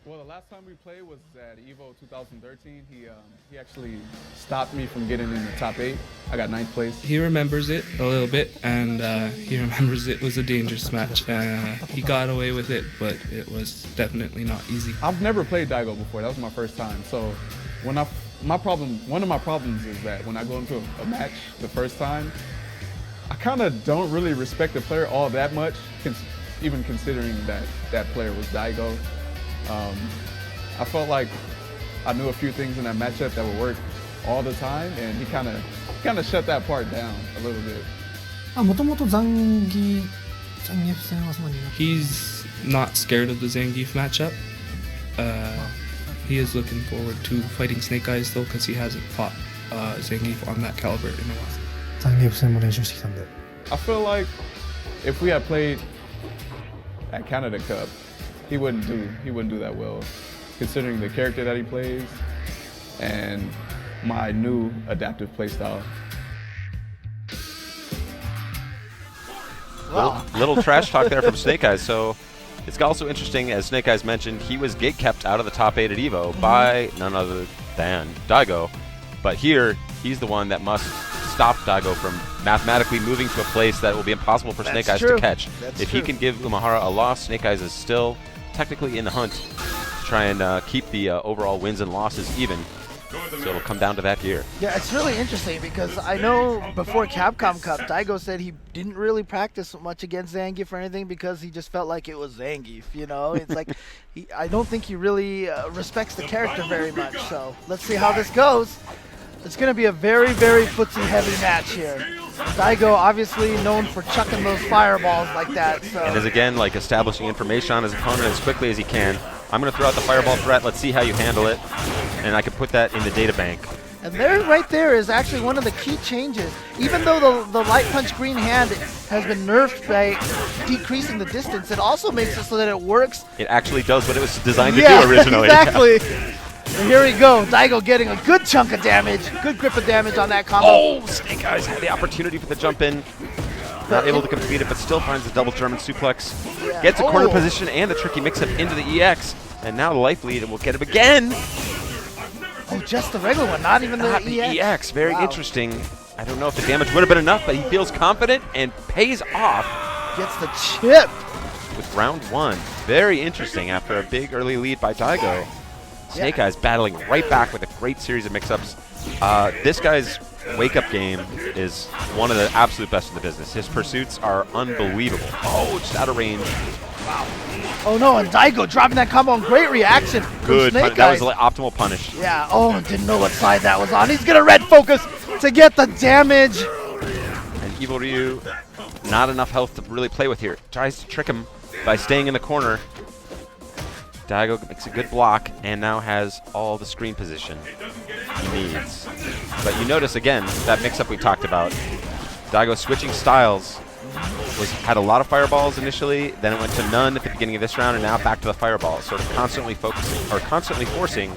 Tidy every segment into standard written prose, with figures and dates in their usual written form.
Well, the last time we played was at EVO 2013. He actually stopped me from getting in the top 8. I got 9th place. He remembers it a little bit, and he remembers it was a dangerous match. He got away with it, but it was definitely not easy. I've never played Daigo before. That was my first time. So when one of my problems is that when I go into a match the first time, I kind of don't really respect the player all that much, even considering that that player was Daigo. I felt like I knew a few things in that matchup that would work all the time, and he kind of shut that part down a little bit. もともとザンギエフ戦はそんなになくて He's not scared of the Zangief matchup. He is looking forward to fighting Snake Eyes though, because he hasn't fought Zangief on that caliber in a while. ザンギエフ戦も練習してきたんで I feel like if we had played at Canada Cup, he wouldn't do that well, considering the character that he plays and my new adaptive playstyle. Little trash talk there from Snake Eyes. So it's also interesting, as Snake Eyes mentioned, he was gate kept out of the top 8 at EVO by none other than Daigo. But here, he's the one that must stop Daigo from mathematically moving to a place that will be impossible for Snake Eyes to catch. If he can give Umehara a loss, Snake Eyes is still technically in the hunt to try and keep the overall wins and losses even. So it'll come down to that here. Yeah, it's really interesting because I know before Capcom Cup, Daigo said he didn't really practice much against Zangief or anything because he just felt like it was Zangief, you know? It's like, I don't think he really respects the character very much, so let's see how this goes. It's going to be a very, very footsie-heavy match here. Daigo obviously known for chucking those fireballs like that. So. And is again like establishing information on his opponent as quickly as he can. I'm going to throw out the fireball threat. Let's see how you handle it. And I can put that in the data bank. And there, right there, is actually one of the key changes. Even though the light punch green hand has been nerfed by decreasing the distance, it also makes it so that it works. It actually does what it was designed to do originally. Exactly. And here we go, Daigo getting a good chunk of damage, good grip of damage on that combo. Oh, Snake Eyes had the opportunity for the jump in. Not able to complete it, but still finds the double German suplex. Yeah. Gets a corner position and the tricky mix-up into the EX. And now the life lead, and we'll get him again. Oh, just the regular one, not even Not the EX. the EX, very interesting. I don't know if the damage would have been enough, but he feels confident and pays off. Gets the chip. With round 1. Very interesting after a big early lead by Daigo. Snake Eyes battling right back with a great series of mix-ups. This guy's wake-up game is one of the absolute best in the business. His pursuits are unbelievable. Oh, just out of range. Wow. Oh no, and Daigo dropping that combo, and great reaction from Good, Snake that Eyes. was the optimal punish. Yeah, oh, didn't know what side that was on. He's gonna red focus to get the damage. And Evil Ryu, not enough health to really play with here. Tries to trick him by staying in the corner. Daigo makes a good block and now has all the screen position he needs. But you notice again, that mix-up we talked about. Daigo switching styles. Had a lot of fireballs initially, then it went to none at the beginning of this round, and now back to the fireballs, sort of constantly forcing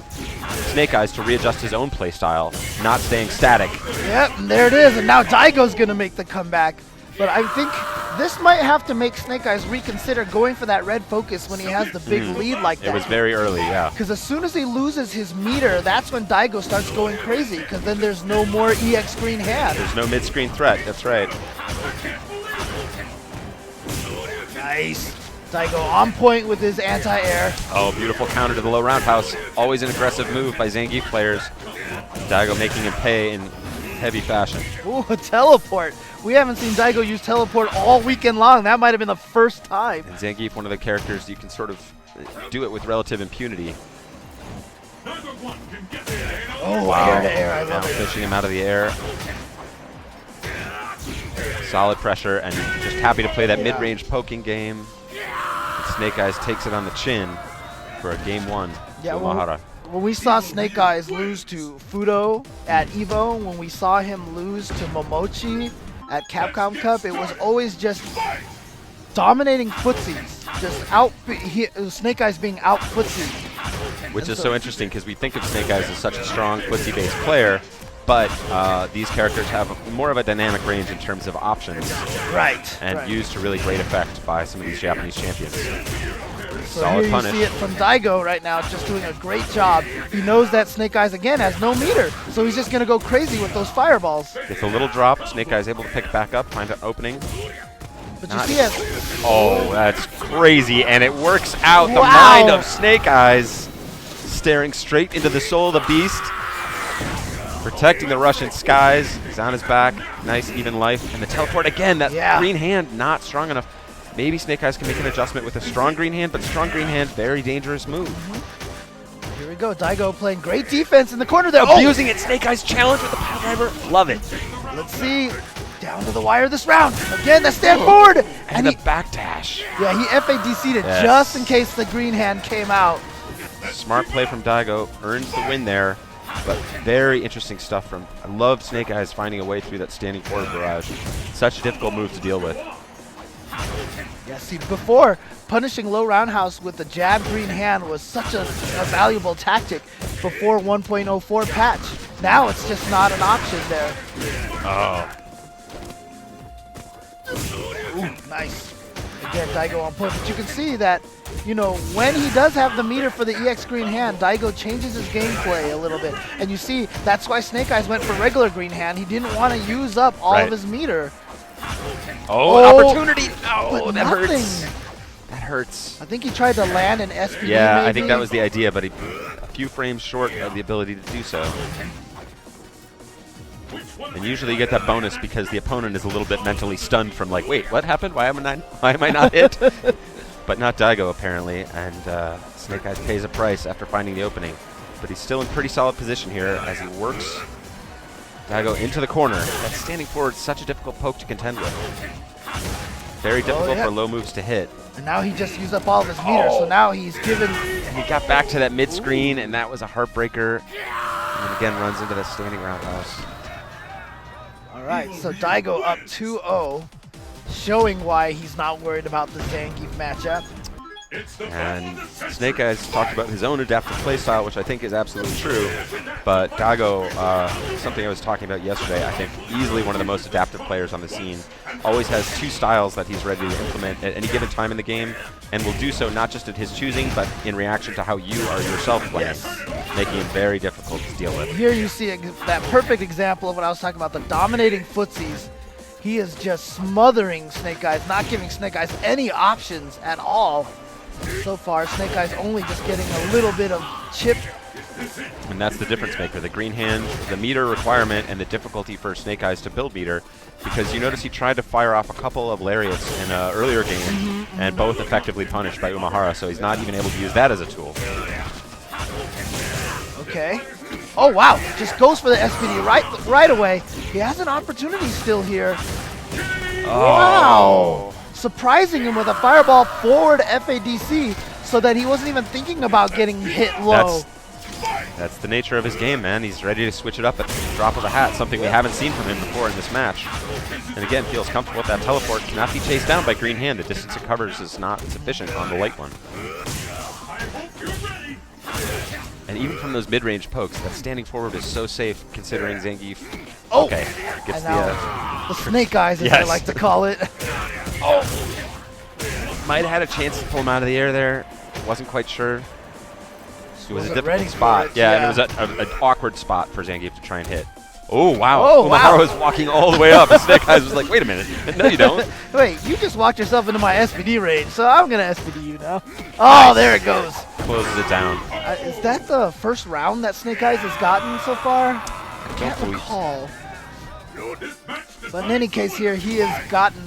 Snake Eyes to readjust his own play style, not staying static. Yep, and there it is, and now Daigo's gonna make the comeback. But I think this might have to make Snake Eyes reconsider going for that red focus when he has the big lead like that. It was very early, yeah. Because as soon as he loses his meter, that's when Daigo starts going crazy, because then there's no more EX screen hand. There's no mid-screen threat, that's right. Nice. Daigo on point with his anti-air. Oh, beautiful counter to the low roundhouse. Always an aggressive move by Zangief players. Daigo making him pay in heavy fashion. Ooh, a teleport. We haven't seen Daigo use teleport all weekend long. That might have been the first time. And Zangief, one of the characters you can sort of do it with relative impunity. Oh, wow. air to air, I love it. Fishing him out of the air. Solid pressure, and just happy to play that mid-range poking game. And Snake Eyes takes it on the chin for a game 1 to Umehara. When we saw Snake Eyes lose to Fudo at EVO, when we saw him lose to Momochi at Capcom Cup, it was always just dominating footsies. Just Snake Eyes being out footsied. Which is so interesting because we think of Snake Eyes as such a strong footsie-based player, but these characters have more of a dynamic range in terms of options. Right. And used to really great effect by some of these Japanese champions. So Solid here punish. you see it from Daigo right now, just doing a great job. He knows that Snake Eyes, again, has no meter, so he's just going to go crazy with those fireballs. Gets a little drop. Snake Eyes able to pick it back up, find an opening. But Not- you see it. Oh, that's crazy, and it works out. The Wow. mind of Snake Eyes, staring straight into the soul of the beast, protecting the Russian skies. He's on his back, nice even life, and the teleport again. That green hand not strong enough. Maybe Snake Eyes can make an adjustment with a strong green hand, but strong green hand, very dangerous move. Here we go. Daigo playing great defense in the corner there. Abusing it. Snake Eyes challenge with the power driver. Love it. Let's see. Down to the wire this round. Again, the stand forward. And he, the backdash. yeah, he FADC'd it Yes. just in case the green hand came out. Smart play from Daigo. Earns the win there. But very interesting stuff from. I love Snake Eyes finding a way through that standing forward barrage. Such a difficult move to deal with. Yeah, see, before, punishing low roundhouse with the jab green hand was such a valuable tactic before 1.04 patch. Now it's just not an option there. Oh. Ooh, nice. Again, Daigo on point. But you can see that, you know, when he does have the meter for the EX green hand, Daigo changes his gameplay a little bit. And you see, that's why Snake Eyes went for regular green hand. He didn't want to use up all of his meter. Oh, opportunity. Oh, but that nothing. hurts. That hurts. I think he tried to land an SPD Yeah, maybe. I think that was the idea, but he a few frames short of the ability to do so. And usually you get that bonus because the opponent is a little bit mentally stunned from like, wait, what happened? Why am I not hit? But not Daigo apparently, and Snake Eyes pays a price after finding the opening. But he's still in pretty solid position here as he works Daigo into the corner. That standing forward is such a difficult poke to contend with. Very difficult for low moves to hit. And now he just used up all of his meter, so now he's given... And he got back to that mid screen, and that was a heartbreaker. And again runs into that standing roundhouse. All right, so Daigo up 2-0, showing why he's not worried about the Zangief matchup. And Snake Eyes talked about his own adaptive playstyle, which I think is absolutely true. But Daigo, something I was talking about yesterday, I think easily one of the most adaptive players on the scene, always has two styles that he's ready to implement at any given time in the game, and will do so not just at his choosing, but in reaction to how you are yourself playing, making it very difficult to deal with. Here you see that perfect example of what I was talking about, the dominating footsies. He is just smothering Snake Eyes, not giving Snake Eyes any options at all. So far, Snake Eyes only just getting a little bit of chip. And that's the difference maker, the green hand, the meter requirement, and the difficulty for Snake Eyes to build meter. Because you notice he tried to fire off a couple of lariats in an earlier game, and both effectively punished by Umehara, so he's not even able to use that as a tool. Okay. Oh, wow. Just goes for the SPD right away. He has an opportunity still here. Wow. Surprising him with a fireball forward FADC so that he wasn't even thinking about getting hit low. That's the nature of his game, man. He's ready to switch it up at the drop of a hat, something we haven't seen from him before in this match. And again, feels comfortable with that teleport. Cannot be chased down by green hand. The distance it covers is not sufficient on the light one. And even from those mid-range pokes, that standing forward is so safe considering Zangief. Oh! Okay, gets the Snake Eyes, as I like to call it. Oh! Might have had a chance to pull him out of the air there. Wasn't quite sure. It was a difficult spot. Yeah, and it was an awkward spot for Zangief to try and hit. Oh, wow. Oh, Umehara was walking all the way up. And Snake Eyes was like, wait a minute. No, you don't. Wait, you just walked yourself into my SPD range, so I'm going to SPD you now. Oh, there it goes. Closes it down. Is that the first round that Snake Eyes has gotten so far? I can't recall. But in any case here, he has gotten...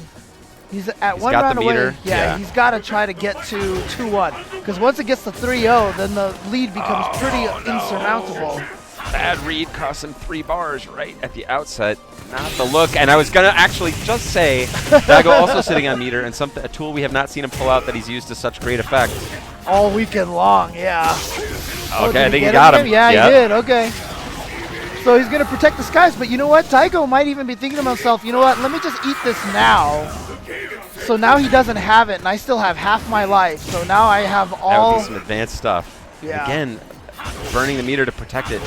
He's at one round away. Yeah, he's got to try to get to 2-1. Because once it gets to 3-0, then the lead becomes pretty insurmountable. Bad read cost him 3 bars right at the outset. Not the look. And I was going to actually just say, Daigo also sitting on meter, and a tool we have not seen him pull out that he's used to such great effect. All weekend long, yeah. Okay, I think he got him. Yeah, he did. Okay. So he's going to protect the skies. But you know what? Daigo might even be thinking to himself, you know what? Let me just eat this now. So now he doesn't have it, and I still have half my life. So now I have all... That would be some advanced stuff. Yeah. Again, burning the meter to protect it.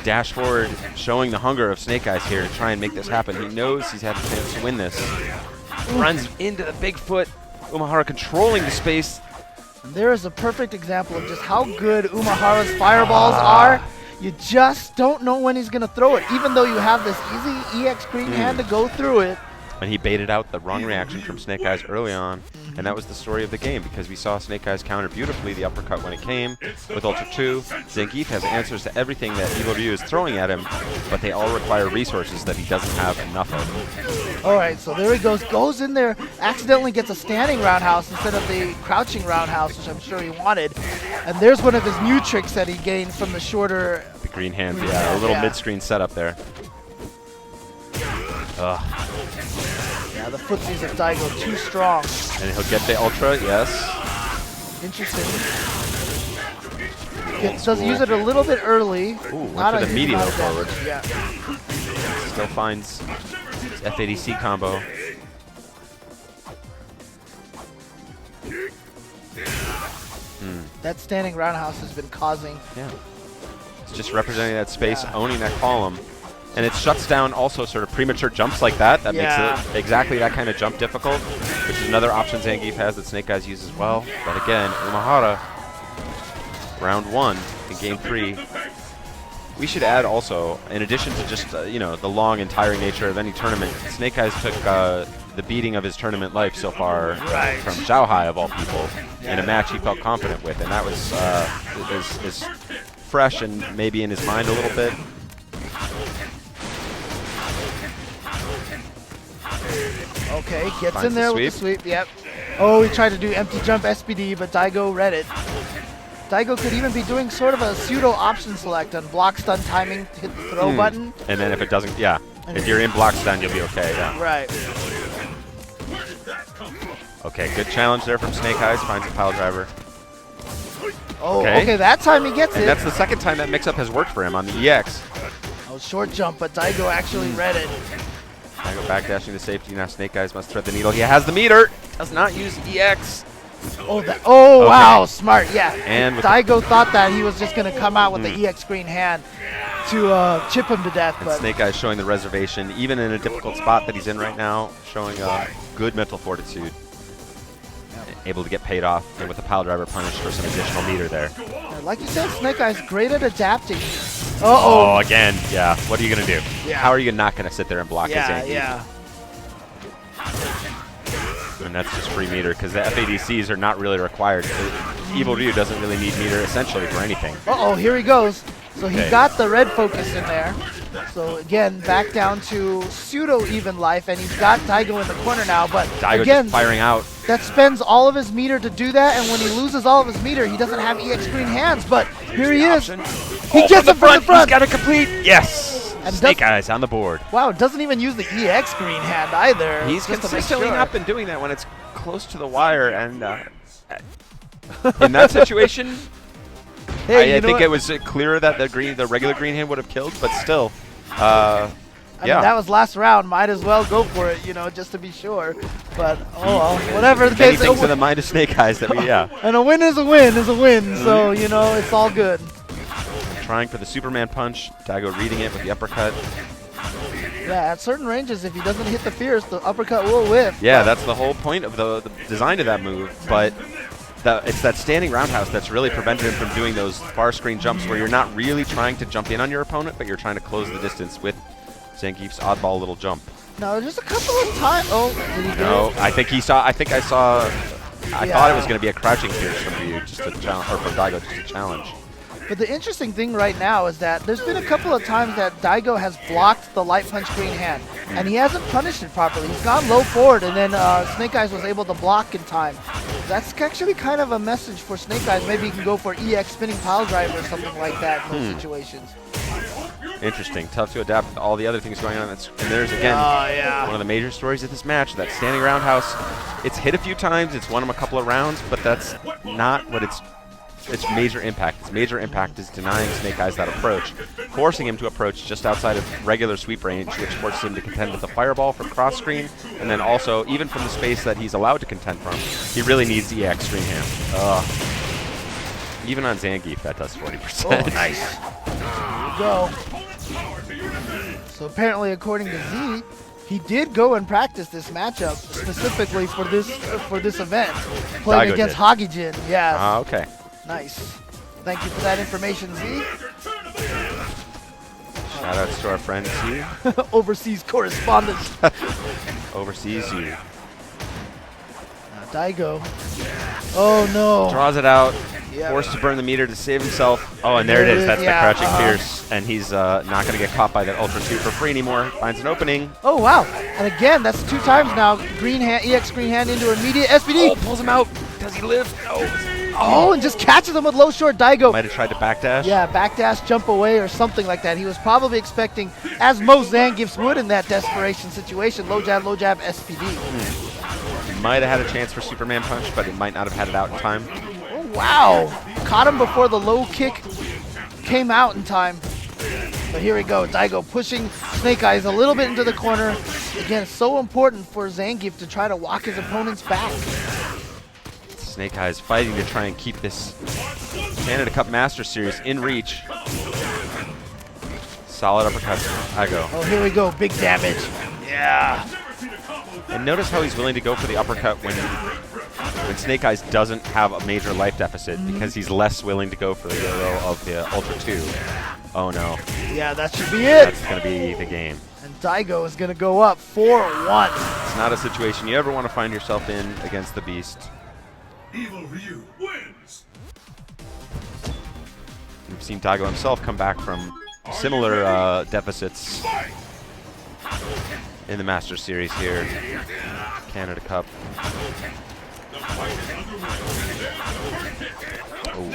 Dash forward, showing the hunger of Snake Eyes here to try and make this happen. He knows he's had a chance to win this. Runs into the big foot. Umehara controlling the space. And there is a perfect example of just how good Umehara's fireballs are. You just don't know when he's going to throw it, even though you have this easy EX green hand to go through it. And he baited out the wrong reaction from Snake Eyes early on, and that was the story of the game, because we saw Snake Eyes counter beautifully the uppercut when it came with Ultra 2. Zangief has answers to everything that Evil Ryu is throwing at him, but they all require resources that he doesn't have enough of. All right, so there he goes in there, accidentally gets a standing roundhouse instead of the crouching roundhouse, which I'm sure he wanted. And there's one of his new tricks that he gained from the shorter... The green hands, yeah, a little mid-screen setup there. Ugh. Yeah, the footsies of Daigo too strong. And he'll get the Ultra, yes. Interesting. Does use it a little bit early. Ooh, went for the meaty low forward. Yeah. Still finds his F80C combo. That standing roundhouse has been causing. Yeah. It's just representing that space, owning that column. And it shuts down also sort of premature jumps like that. That makes it exactly that kind of jump difficult, which is another option Zangief has that Snake Eyes use as well. But again, Umehara, round 1 in game 3. We should add also, in addition to just you know, the long and tiring nature of any tournament, Snake Eyes took the beating of his tournament life so far from Xiaohai of all people in a match he felt confident with, and that was is fresh and maybe in his mind a little bit. Okay, gets Finds in there with the sweep, yep. Oh, he tried to do empty jump SPD, but Daigo read it. Daigo could even be doing sort of a pseudo option select on block stun timing to hit the throw button. And then if it doesn't, if you're in block stun, you'll be okay, Right. Okay, good challenge there from Snake Eyes, finds a pile driver. Oh, okay, that time he gets and it. That's the second time that mix-up has worked for him on the EX. Oh, short jump, but Daigo actually read it. Daigo backdashing to safety. Now Snake Eyes must thread the needle. He has the meter. Does not use EX. Oh, wow, smart, yeah. And Daigo thought that he was just going to come out with the EX green hand to chip him to death. But Snake Eyes showing the reservation, even in a difficult spot that he's in right now, showing good mental fortitude. Able to get paid off, and with the pile driver punished for some additional meter there. Like you said, Snake Eyes great at adapting. Oh, again, yeah. What are you going to do? Yeah. How are you not going to sit there and block his Zangief? Yeah. And that's just free meter, because the FADCs are not really required. Evil Ryu doesn't really need meter, essentially, for anything. Uh-oh, here he goes. So he got the red focus in there. So again, back down to pseudo even life, and he's got Daigo in the corner now. But Daigo again, just firing out. That spends all of his meter to do that, and when he loses all of his meter, he doesn't have EX green hands. But here he is. He gets it from the front. He's got it complete. Yes. And Snake Eyes on the board. Wow, doesn't even use the EX green hand either. He's just consistently not been doing that when it's close to the wire, and in that situation. Hey, I think it was clearer that the regular green hand would have killed, but still, I mean, that was last round. Might as well go for it, just to be sure. But whatever the case. Many things in the mind of Snake Eyes that And a win is a win is a win. So it's all good. Trying for the Superman punch. Daigo reading it with the uppercut. Yeah, at certain ranges, if he doesn't hit the fierce, the uppercut will whiff. Yeah, that's the whole point of the design of that move, but. It's that standing roundhouse that's really prevented him from doing those far screen jumps where you're not really trying to jump in on your opponent, but you're trying to close the distance with Zangief's oddball little jump. No, just a couple of times. Oh, did he do it? I think I thought it was going to be a crouching fierce from Ryu, just a challenge, or from Daigo, just a challenge. But the interesting thing right now is that there's been a couple of times that Daigo has blocked the light punch green hand, and he hasn't punished it properly. He's gone low forward, and then Snake Eyes was able to block in time. That's actually kind of a message for Snake Eyes. Maybe he can go for EX spinning pile driver or something like that in those situations. Interesting. Tough to adapt with all the other things going on. And there's, again, one of the major stories of this match, that standing roundhouse. It's hit a few times. It's won him a couple of rounds, but that's not what its major impact. Its major impact is denying Snake Eyes that approach, forcing him to approach just outside of regular sweep range, which forces him to contend with the fireball from cross screen, and then also, even from the space that he's allowed to contend from, he really needs the EX screen hand. Even on Zangief, that does 40%. Oh, nice. There you go. So apparently, according to Z, He did go and practice this matchup specifically for this event, playing Daigo against did. Hagijin. Yeah. Ah, okay. Nice. Thank you for that information, Z. Shout outs to our friend Z. Overseas correspondent. Overseas you. Daigo. Oh no. Draws it out. Yeah. Forced to burn the meter to save himself. Oh, and there it is. That's Yeah, the crouching Pierce. And he's not going to get caught by that Ultra 2 for free anymore. Finds an opening. Oh wow. And again, that's 2 times now. Green hand, EX green hand into immediate SPD. Oh, pulls him out. Does he live? No. Oh, and just catches him with low short. Daigo. Might have tried to backdash. Yeah, backdash, jump away, or something like that. He was probably expecting, as most Zangiefs would in that desperation situation, low jab, SPD. Might have had a chance for Superman Punch, but it might not have had it out in time. Oh, wow. Caught him before the low kick came out in time. But here we go. Daigo pushing Snake Eyes a little bit into the corner. Again, so important for Zangief to try to walk his opponents back. Snake Eyes fighting to try and keep this Canada Cup Master Series in reach. Solid uppercut. Daigo. Oh, here we go. Big damage. Yeah. And notice how he's willing to go for the uppercut when Snake Eyes doesn't have a major life deficit, because he's less willing to go for the Euro of the Ultra 2. Oh no. Yeah, that should be it. That's going to be the game. And Daigo is going to go up 4-1. It's not a situation you ever want to find yourself in against the Beast. Evil Ryu wins. We've seen Daigo himself come back from similar deficits in the Master Series here. Canada Cup. Oh.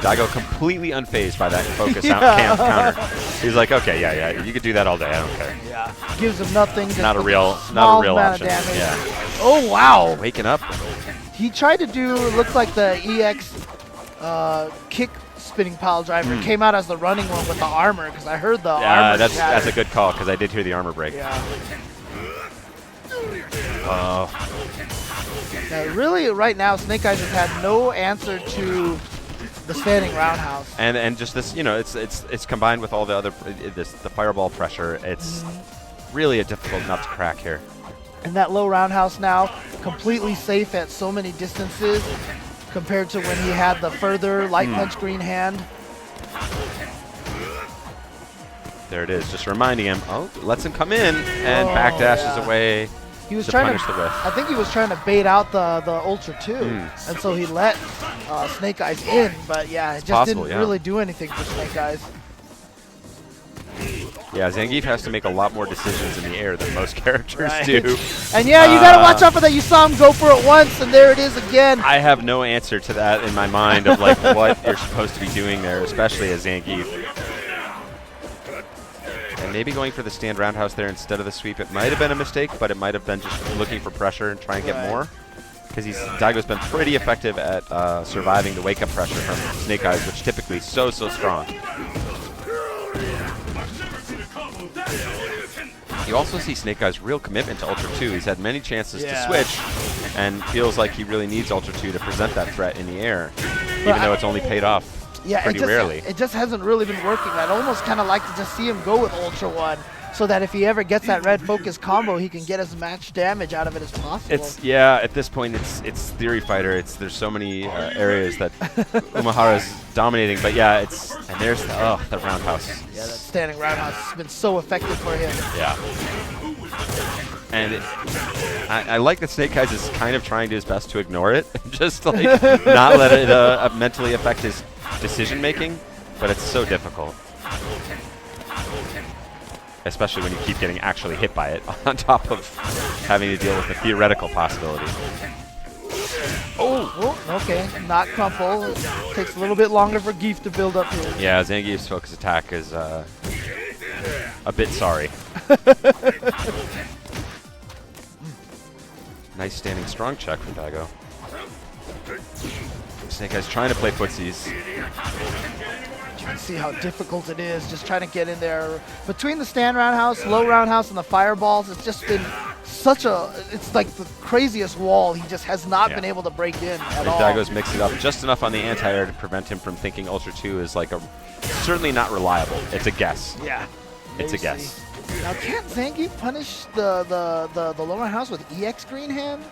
Daigo completely unfazed by that focus counter. He's like, okay, yeah, you could do that all day. I don't care. Yeah. Gives him nothing. Just Not a a real small amount option. of damage. Yeah. Oh, wow. Waking up. He tried to do, looks like the EX kick spinning pile driver came out as the running one with the armor, because I heard the armor. Yeah, that's shatter. a good call, because I did hear the armor break. Yeah. Oh. Yeah, really, right now, Snake Eyes has had no answer to the standing roundhouse. And just this, it's combined with all the other the fireball pressure. It's really a difficult nut to crack here. And that low roundhouse now completely safe at so many distances compared to when he had the further light punch green hand. There it is, just reminding him. Oh, lets him come in and backdashes away. He was to trying punish to, the whiff. I think he was trying to bait out the Ultra 2, and so he let Snake Eyes in, but yeah, it just didn't really do anything for Snake Eyes. Yeah, Zangief has to make a lot more decisions in the air than most characters do. And yeah, you gotta watch out for that. You saw him go for it once, and there it is again. I have no answer to that in my mind of like what you're supposed to be doing there, especially as Zangief. And maybe going for the stand roundhouse there instead of the sweep, it might have been a mistake, but it might have been just looking for pressure and trying to get more. Because Daigo's been pretty effective at surviving the wake-up pressure from Snake Eyes, which typically is so strong. You also see Snake Eyes' real commitment to Ultra 2. He's had many chances to switch, and feels like he really needs Ultra 2 to present that threat in the air, even though it's only paid off pretty rarely. It just hasn't really been working. I'd almost kind of like to just see him go with Ultra 1, so that if he ever gets that red focus combo, he can get as much damage out of it as possible. At this point, it's Theory Fighter. There's so many areas that Umehara is dominating, but yeah, and there's the roundhouse. Yeah, that standing roundhouse has been so effective for him. Yeah. And I like that Snake Eyes is kind of trying his best to ignore it, just like not let it mentally affect his decision making, but it's so difficult. Especially when you keep getting actually hit by it on top of having to deal with the theoretical possibility. Oh, okay. Not crumple. It takes a little bit longer for Geef to build up here. Yeah, Zangief's focus attack is a bit sorry. Nice standing strong check from Daigo. Snake Eyes trying to play footsies. You can see how difficult it is just trying to get in there. Between the stand roundhouse, low roundhouse, and the fireballs, it's just been it's like the craziest wall. He just has not been able to break in at all. Daigo's mixed it up just enough on the anti-air to prevent him from thinking Ultra 2 is like certainly not reliable. It's a guess. Yeah. It's a You guess. see. Now, can't Zangief punish the low roundhouse with EX green hand?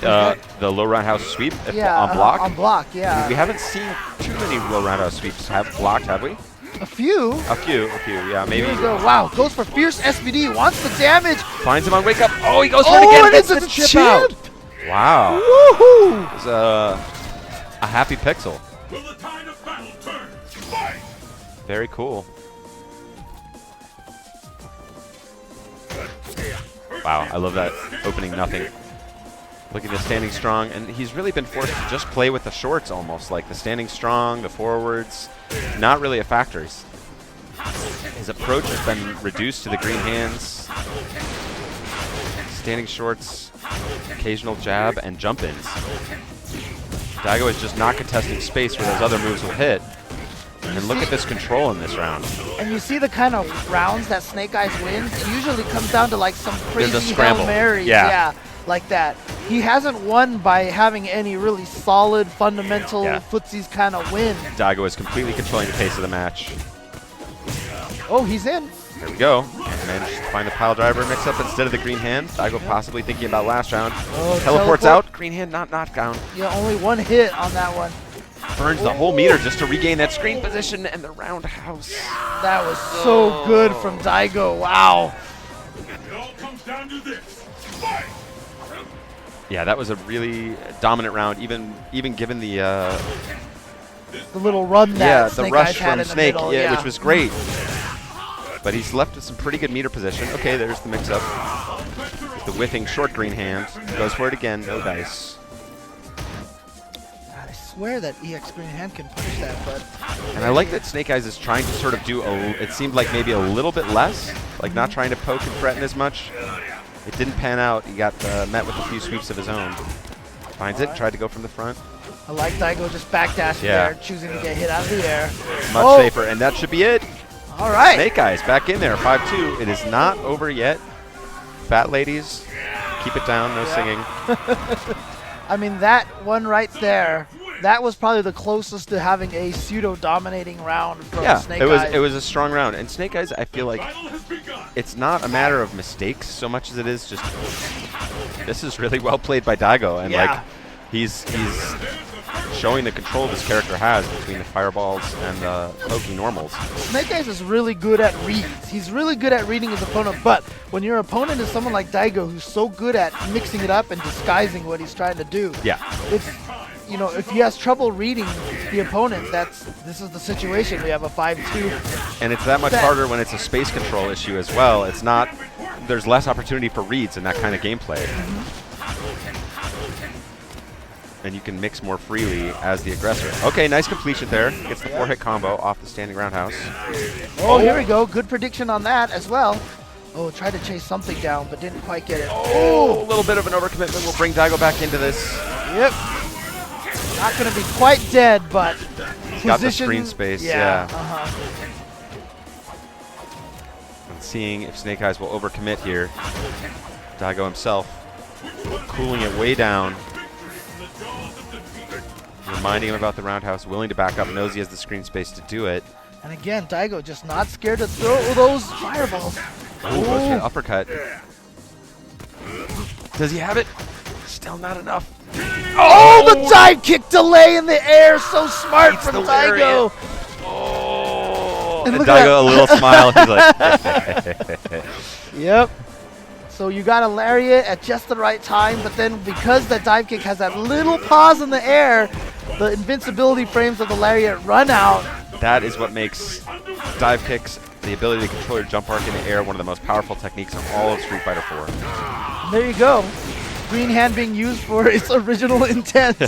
The low roundhouse sweep Yeah, on block. on block, yeah. We haven't seen too many low roundhouse sweeps have blocked, have we? A few. A few, yeah, maybe. Here we go. Wow, goes for fierce SVD, wants the damage. Finds him on wake up. Oh, he goes for it Oh, again. and Gets it's the a chip chip. out. Wow. Woohoo! It's a happy pixel. Will the tide of battle turn? Fight! Very cool. Wow, I love that opening nothing. Looking at standing strong, and he's really been forced to just play with the shorts almost, like the standing strong, the forwards, not really a factor. His approach has been reduced to the green hands, standing shorts, occasional jab, and jump-ins. Daigo is just not contesting space where those other moves will hit. And look at this control in this round. And you see the kind of rounds that Snake Eyes wins, it usually comes down to like some There's a crazy scramble. Hail Mary. Yeah. Like that. He hasn't won by having any really solid, fundamental Yeah. footsies kind of win. Daigo is completely controlling the pace of the match. Oh, he's in. There we go. Managed to find the pile driver mix-up instead of the green hand. Daigo possibly thinking about last round. Oh, Teleports teleport. out. Green hand not knocked down. Yeah, only one hit on that one. Burns the whole meter just to regain that screen position and the roundhouse. That was so good from Daigo. Wow. It all comes down to this. Fight! Yeah, that was a really dominant round, even given the The little run that the Snake rush Eyes had from in the Snake, middle. yeah, which was great. But he's left with some pretty good meter position. Okay, there's the mix-up. With the whiffing short green hand. Goes for it again, no dice. God, I swear that EX green hand can punish that, but And I like that Snake Eyes is trying to sort of do, it seemed like maybe a little bit less, like not trying to poke and threaten as much. It didn't pan out. He got met with a few sweeps of his own. Finds it, tried to go from the front. I like Daigo just backdashing Yeah. there, choosing to get hit out of the air. Much Oh. safer, and that should be it. All right. Snake Eyes back in there, 5-2. It is not over yet. Fat ladies, keep it down, no singing. I mean, that one right there, that was probably the closest to having a pseudo-dominating round from Yeah, Snake it Eyes. was a strong round. And Snake Eyes, I feel like Battle has begun. it's not a matter of mistakes so much as it is just this is really well played by Daigo, and Yeah. like he's showing the control this character has between the fireballs and the poking normals. Snake Eyes is really good at reads. He's really good at reading his opponent, but when your opponent is someone like Daigo who's so good at mixing it up and disguising what he's trying to do, Yeah. it's, you know, if he has trouble reading the opponent, this is the situation. We have a 5-2. And it's that much That- harder when it's a space control issue as well. It's not, there's less opportunity for reads in that kind of gameplay. And you can mix more freely as the aggressor. Okay, nice completion there. Gets the 4-hit combo off the standing roundhouse. Oh, here we go. Good prediction on that as well. Oh, tried to chase something down, but didn't quite get it. Oh, a little bit of an overcommitment will bring Daigo back into this. Yep. Not going to be quite dead, but Got the position- screen space, yeah. Uh-huh. And seeing if Snake Eyes will overcommit here. Daigo himself cooling it way down. Reminding him about the roundhouse, willing to back up, knows he has the screen space to do it. And again, Daigo just not scared to throw those fireballs. Oh, goes for the uppercut. Does he have it? Still not enough. Oh, the dive kick delay in the air. So smart Beats from the lariat. Daigo. Oh! And And look at Daigo, a little smile. He's like, Yep. So you got a lariat at just the right time, but then because the dive kick has that little pause in the air, the invincibility frames of the lariat run out. that is what makes dive kicks, the ability to control your jump arc in the air, one of the most powerful techniques in all of Street Fighter 4. And there you go. Green hand being used for its original intent.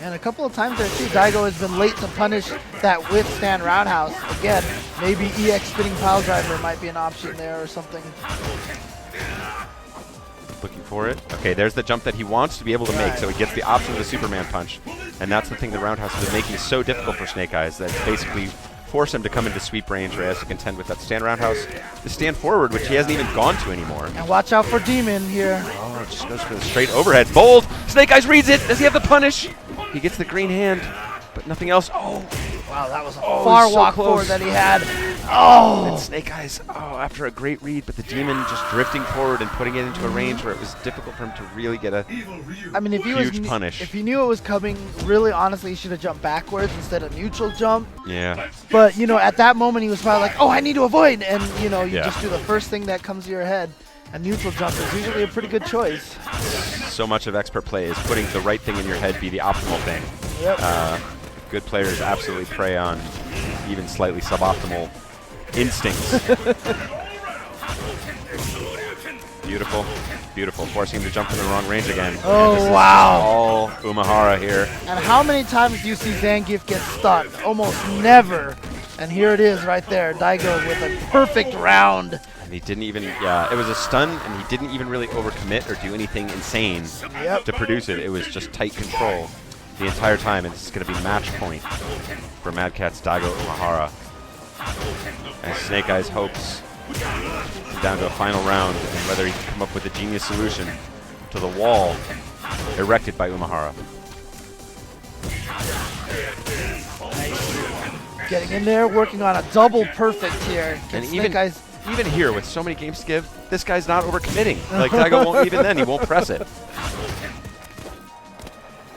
And a couple of times there too, Daigo has been late to punish that withstand roundhouse. Again, maybe EX spinning pile driver might be an option there or something. Looking for it. Okay, there's the jump that he wants to be able to make, so he gets the option of the Superman punch. And that's the thing the roundhouse has been making so difficult for Snake Eyes, that it's basically force him to come into sweep range where he has to contend with that stand roundhouse. The stand forward, which he hasn't even gone to anymore. And watch out for Demon here. Oh, just goes for the straight overhead. Bold! Snake Eyes reads it! Does he have the punish? He gets the green hand, but nothing else. Oh! Wow, that was a Oh, far he's so walk close. forward that he had. Oh! And Snake Eyes, after a great read, but the Demon just drifting forward and putting it into a range where it was difficult for him to really get a I mean, if he huge punish. if he knew it was coming, really, honestly, he should have jumped backwards instead of neutral jump. Yeah. But, you know, at that moment, he was probably like, oh, I need to avoid. And, you know, you Yeah. just do the first thing that comes to your head. A neutral jump is usually a pretty good choice. So much of expert play is putting the right thing in your head be the optimal thing. Yep. Good players absolutely prey on even slightly suboptimal instincts. Beautiful, beautiful. Forcing him to jump in the wrong range again. Oh, And this is wow. all Umehara here. And how many times do you see Zangief get stuck? Almost never. And here it is right there. Daigo with a perfect round. And he didn't even, it was a stun, and he didn't even really overcommit or do anything insane Yep. to produce it. It was just tight control the entire time, and this is going to be match point for Mad Catz Daigo Umehara. And Snake Eyes hopes down to a final round, and whether he can come up with a genius solution to the wall erected by Umehara. Getting in there, working on a double perfect here. And Snake even Eyes. even here, with so many games to give, this guy's not overcommitting. Like, Daigo won't, even then, he won't press it.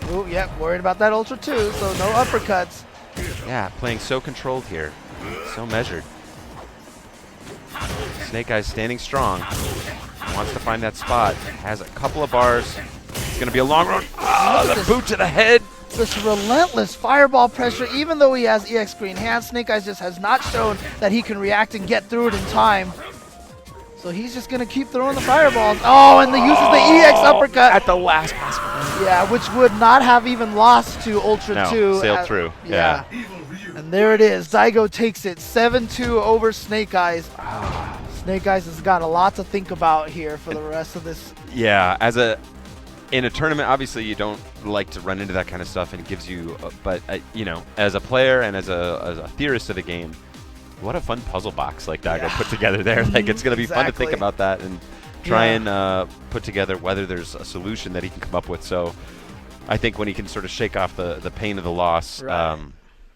Oh, yep, worried about that Ultra too, so no uppercuts. Yeah, playing so controlled here. So measured. Snake Eyes standing strong. Wants to find that spot. Has a couple of bars. It's going to be a long run. Oh, the boot to the head. This relentless fireball pressure, even though he has EX green hands, Snake Eyes just has not shown that he can react and get through it in time. So he's just going to keep throwing the fireballs. Oh, and he uses the EX uppercut. At the last possible moment. Yeah, which would not have even lost to Ultra No, 2. sailed through. Yeah. And there it is. Daigo takes it 7-2 over Snake Eyes. Snake Eyes has got a lot to think about here for the rest of this. Yeah, in a tournament, obviously you don't like to run into that kind of stuff, and it gives you, but you know, as a player and as a theorist of the game, what a fun puzzle box like Daigo put together there. Like, it's going to be fun to think Exactly. about that and try and put together whether there's a solution that he can come up with. So I think when he can sort of shake off the pain of the loss, Right.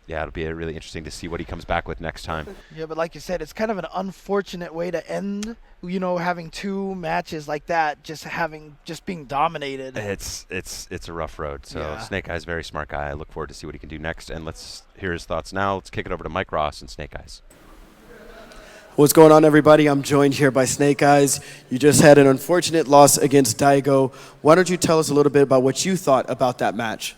yeah, it'll be really interesting to see what he comes back with next time. Yeah, but like you said, it's kind of an unfortunate way to end, you know, having two matches like that, just being dominated. It's a rough road. So Yeah. Snake Eyes, very smart guy. I look forward to see what he can do next. And let's hear his thoughts now. Let's kick it over to Mike Ross and Snake Eyes. What's going on, everybody? I'm joined here by Snake Eyes. You just had an unfortunate loss against Daigo. Why don't you tell us a little bit about what you thought about that match?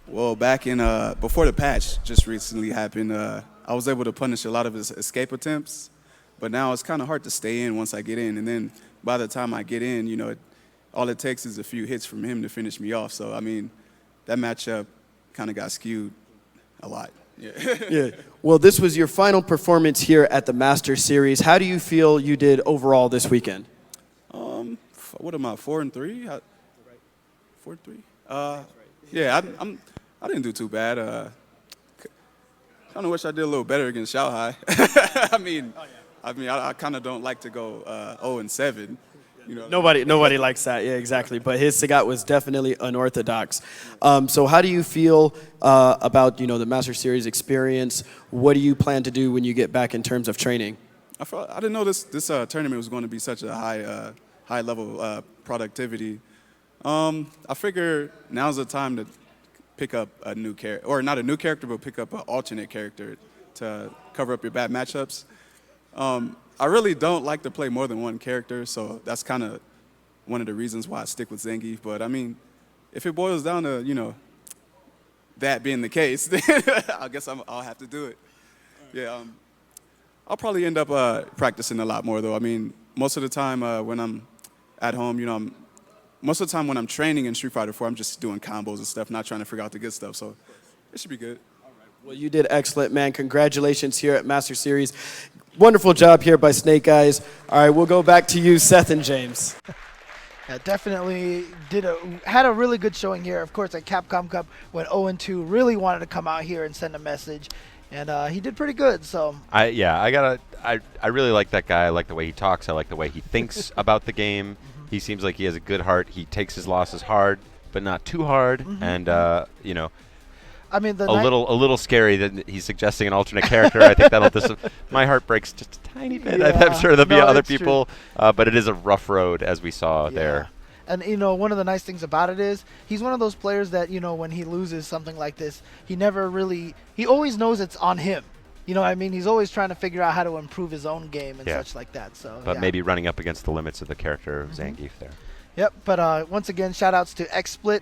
Well, back in before the patch just recently happened, I was able to punish a lot of his escape attempts, but now it's kind of hard to stay in once I get in. And then by the time I get in, you know, all it takes is a few hits from him to finish me off. So I mean, that matchup kind of got skewed a lot. Yeah. Yeah. Well, this was your final performance here at the Master Series. How do you feel you did overall this weekend? What am I, 4-3? 4-3? Yeah, I didn't do too bad. Kind of wish I did a little better against Shanghai. I kind of don't like to go 0-7. You know. Nobody likes that. Yeah, exactly. But his Sagat was definitely unorthodox. So how do you feel about the Master Series experience? What do you plan to do when you get back in terms of training? I didn't know this tournament was going to be such a high level productivity. I figure now's the time to pick up a new character, or not a new character, but pick up an alternate character to cover up your bad matchups. I really don't like to play more than one character, so that's kind of one of the reasons why I stick with Zangief. But I mean, if it boils down to that being the case, then I guess I'll have to do it. Yeah, I'll probably end up practicing a lot more though. I mean, most of the time when I'm at home, most of the time when I'm training in Street Fighter 4, I'm just doing combos and stuff, not trying to figure out the good stuff. So it should be good. Well, you did excellent, man. Congratulations here at Master Series. Wonderful job here by Snake Eyes. All right, we'll go back to you, Seth and James. Yeah, definitely had a really good showing here. Of course, at Capcom Cup, when 0-2 really wanted to come out here and send a message, and he did pretty good. So I really like that guy. I like the way he talks. I like the way he thinks about the game. He seems like he has a good heart. He takes his losses hard, but not too hard. And I mean, a little scary that he's suggesting an alternate character. I think that'll my heart breaks just a tiny bit. Yeah. I'm sure there'll be No, other it's people, but it is a rough road as we saw there. And one of the nice things about it is he's one of those players that when he loses something like this, he always knows it's on him. You know what I mean? He's always trying to figure out how to improve his own game and such like that. So, but maybe running up against the limits of the character of Zangief there. Yep. But once again, shout outs to XSplit.